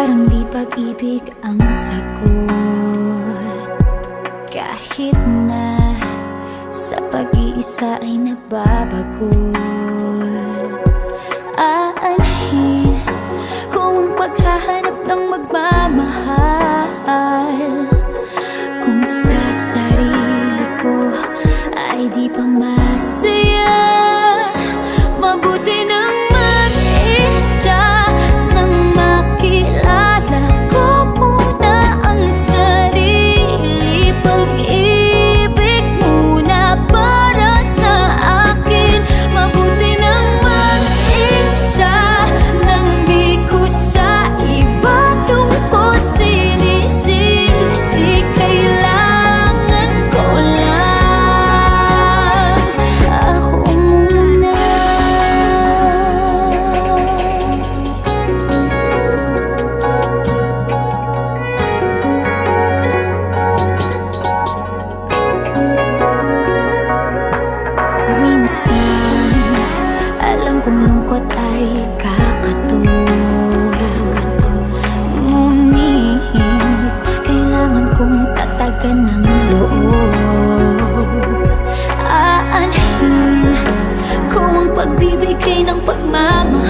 Parang di pag-ibig ang sagot, kahit na sa pag-iisa ay nababagot. Aanhin kung ang paghahanap ng magmamahal, kung sa sarili ko ay di pa masaya. Mabuti nang mag-isa, nang makilala ko muna ang sarili. Pag-ibig muna para sa akin. Mabuti nang mag-isa, nang di ko sa iba tungkol sinisisi. Kailangan ko lang ako muna. Minsan, alam kong lungkot ay kakatulog, ngunit kailangan kong tatagan ng loob. Aanhin kung ang pagbibigay ng pagmamahal,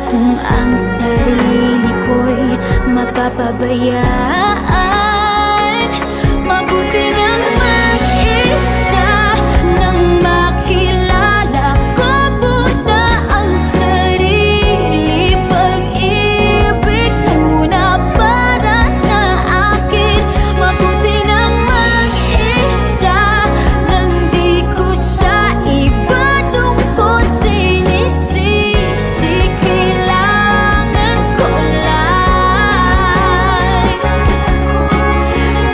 kung ang sarili ko'y mapapabayaan. Mabuti nang mag-isa, nang makilala ko muna ang sarili. Pag-ibig muna para sa akin. Mabuti nang mag-isa, nang di ko sa iba tungkol sinisisi. Kailangan ko lang.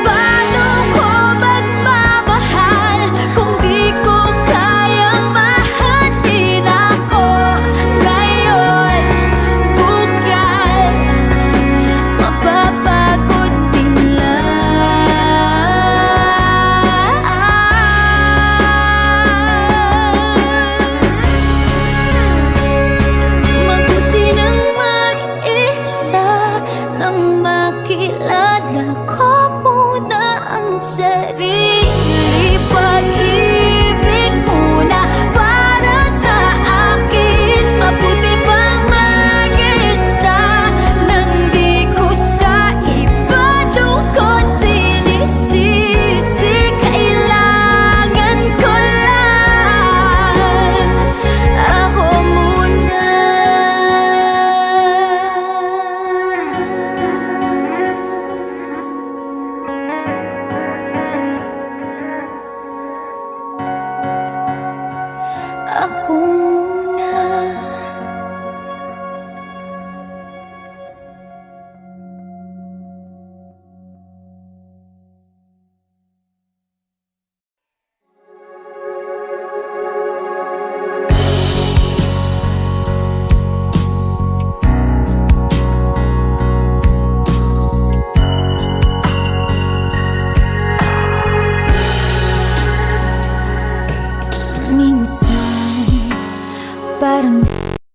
Paano ko magmamahal kung di ko kayang mahalin ako ngayon? Bukas, mapapagod din lang. Mabuti nang mag-isa, nang makilala ko muna ang sarili. Pag-ibig muna para sa akin. Mabuti pang mag-isa, nang di ko sa iba tungkol sinisisi. Kailangan ko lang ako muna. Ako muna. Minsan, parang